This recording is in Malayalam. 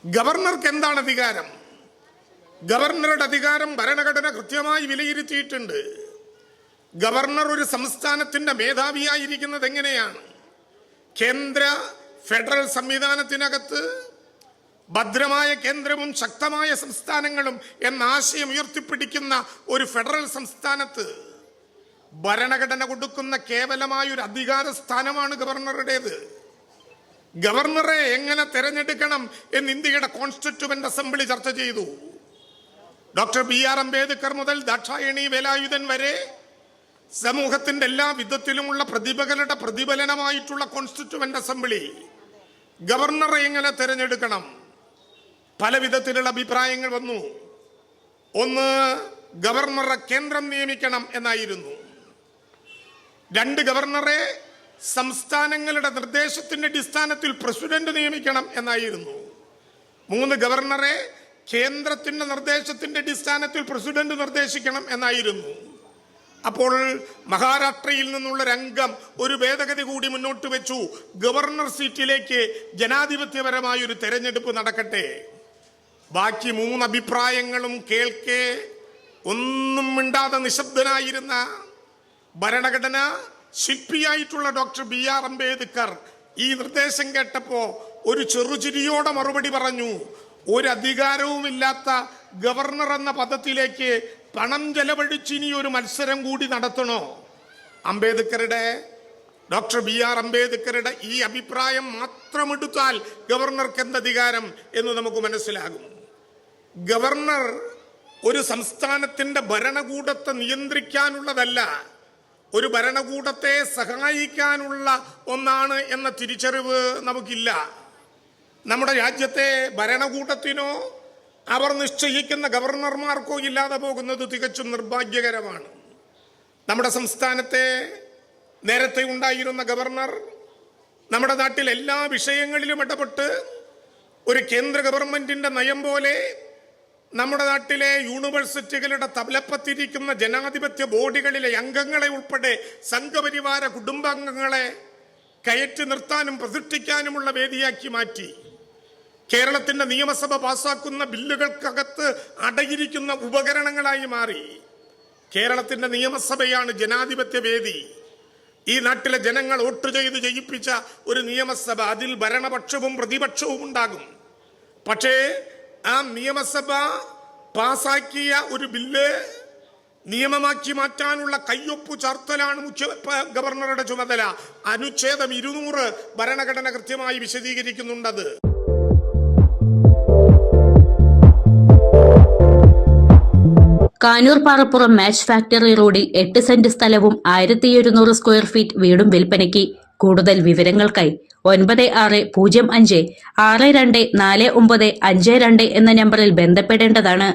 ഗവർണർക്ക് എന്താണ് അധികാരം? ഗവർണറുടെ അധികാരം ഭരണഘടന കൃത്യമായി വിലയിരുത്തിയിട്ടുണ്ട്. ഗവർണർ ഒരു സംസ്ഥാനത്തിന്റെ മേധാവിയായിരിക്കുന്നത് എങ്ങനെയാണ്? കേന്ദ്ര ഫെഡറൽ സംവിധാനത്തിനകത്ത് ഭദ്രമായ കേന്ദ്രവും ശക്തമായ സംസ്ഥാനങ്ങളും എന്ന ആശയം ഉയർത്തിപ്പിടിക്കുന്ന ഒരു ഫെഡറൽ സംസ്ഥാനത്ത് ഭരണഘടന കൊടുക്കുന്ന കേവലമായ ഒരു അധികാര സ്ഥാനമാണ് ഗവർണറുടേത്. ഗവർണറെ എങ്ങനെ തെരഞ്ഞെടുക്കണം എന്ന് ഇന്ത്യയുടെ കോൺസ്റ്റിറ്റ്യൂവന്റ് അസംബ്ലി ചർച്ച ചെയ്തു. ഡോക്ടർ BR അംബേദ്കർ മുതൽ ദാക്ഷായണി വേലായുധൻ വരെ സമൂഹത്തിന്റെ എല്ലാ വിധത്തിലുമുള്ള പ്രതിഭകളുടെ പ്രതിഫലനമായിട്ടുള്ള കോൺസ്റ്റിറ്റ്യൂവന്റ് അസംബ്ലി ഗവർണറെ എങ്ങനെ തെരഞ്ഞെടുക്കണം, പല വിധത്തിലുള്ള അഭിപ്രായങ്ങൾ വന്നു. ഒന്ന്, ഗവർണറെ കേന്ദ്രം നിയമിക്കണം എന്നായിരുന്നു. 2, ഗവർണറെ സംസ്ഥാനങ്ങളുടെ നിർദ്ദേശത്തിന്റെ അടിസ്ഥാനത്തിൽ പ്രസിഡന്റ് നിയമിക്കണം എന്നായിരുന്നു. 3, ഗവർണറെ കേന്ദ്രത്തിന്റെ നിർദ്ദേശത്തിന്റെ അടിസ്ഥാനത്തിൽ പ്രസിഡന്റ് നിർദ്ദേശിക്കണം എന്നായിരുന്നു. അപ്പോൾ മഹാരാഷ്ട്രയിൽ നിന്നുള്ള രംഗം ഒരു ഭേദഗതി കൂടി മുന്നോട്ട് വെച്ചു. ഗവർണർ സീറ്റിലേക്ക് ജനാധിപത്യപരമായ ഒരു തെരഞ്ഞെടുപ്പ് നടക്കട്ടെ. ബാക്കി 3 അഭിപ്രായങ്ങളും കേൾക്കെ ഒന്നും മിണ്ടാതെ നിശബ്ദനായിരുന്ന ഭരണഘടന ശില്പിയായിട്ടുള്ള ഡോക്ടർ BR അംബേദ്കർ ഈ നിർദ്ദേശം കേട്ടപ്പോ ഒരു ചെറുചിരിയോടെ മറുപടി പറഞ്ഞു. ഒരു അധികാരവുമില്ലാത്ത ഗവർണർ എന്ന പദത്തിലേക്ക് പണം ചെലവഴിച്ച് ഇനി ഒരു മത്സരം കൂടി നടത്തണോ? ഡോക്ടർ BR അംബേദ്കറുടെ ഈ അഭിപ്രായം മാത്രമെടുത്താൽ ഗവർണർക്ക് എന്ത് അധികാരം എന്ന് നമുക്ക് മനസ്സിലാകും. ഗവർണർ ഒരു സംസ്ഥാനത്തിന്റെ ഭരണകൂടത്തെ നിയന്ത്രിക്കാനുള്ളതല്ല, ഒരു ഭരണകൂടത്തെ സഹായിക്കാനുള്ള ഒന്നാണ് എന്ന തിരിച്ചറിവ് നമുക്കില്ല. നമ്മുടെ രാജ്യത്തെ ഭരണകൂടത്തിനോ അവർ നിശ്ചയിക്കുന്ന ഗവർണർമാർക്കോ ഇല്ലാതെ പോകുന്നത് തികച്ചും നിർഭാഗ്യകരമാണ്. നമ്മുടെ സംസ്ഥാനത്തെ നേരത്തെ ഉണ്ടായിരുന്ന ഗവർണർ നമ്മുടെ നാട്ടിൽ എല്ലാ വിഷയങ്ങളിലും ഇടപെട്ട് ഒരു കേന്ദ്ര ഗവൺമെന്റിന്റെ നയം പോലെ നമ്മുടെ നാട്ടിലെ യൂണിവേഴ്സിറ്റികളുടെ തലപ്പത്തിരിക്കുന്ന ജനാധിപത്യ ബോർഡുകളിലെ അംഗങ്ങളെ ഉൾപ്പെടെ സംഘപരിവാര കുടുംബാംഗങ്ങളെ കയറ്റി നിർത്താനും പ്രതിഷ്ഠിക്കാനുമുള്ള വേദിയാക്കി മാറ്റി. കേരളത്തിന്റെ നിയമസഭ പാസാക്കുന്ന ബില്ലുകൾക്കകത്ത് അടയിരിക്കുന്ന ഉപകരണങ്ങളായി മാറി. കേരളത്തിന്റെ നിയമസഭയാണ് ജനാധിപത്യ വേദി. ഈ നാട്ടിലെ ജനങ്ങൾ വോട്ട് ചെയ്ത് ജയിപ്പിച്ച ഒരു നിയമസഭ, അതിൽ ഭരണപക്ഷവും പ്രതിപക്ഷവും ഉണ്ടാകും. പക്ഷേ ആ നിയമസഭ പാസാക്കിയ ഒരു ബില്ല് നിയമമാക്കി മാറ്റാനുള്ള കയ്യൊപ്പ് ചാർത്തലാണ് ഗവർണറുടെ ചുമതല. അനുച്ഛേദം 200 ഭരണഘടന കൃത്യമായി വിശദീകരിക്കുന്നുണ്ടത്. കാനൂർ പാറപ്പുറം മാച്ച് ഫാക്ടറി റോഡിൽ 8 സെന്റ് സ്ഥലവും 1200 സ്ക്വയർ ഫീറ്റ് വീടും വിൽപ്പനയ്ക്ക്. കൂടുതൽ വിവരങ്ങൾക്കായി 9605 624952 എന്ന നമ്പറിൽ ബന്ധപ്പെടേണ്ടതാണ്.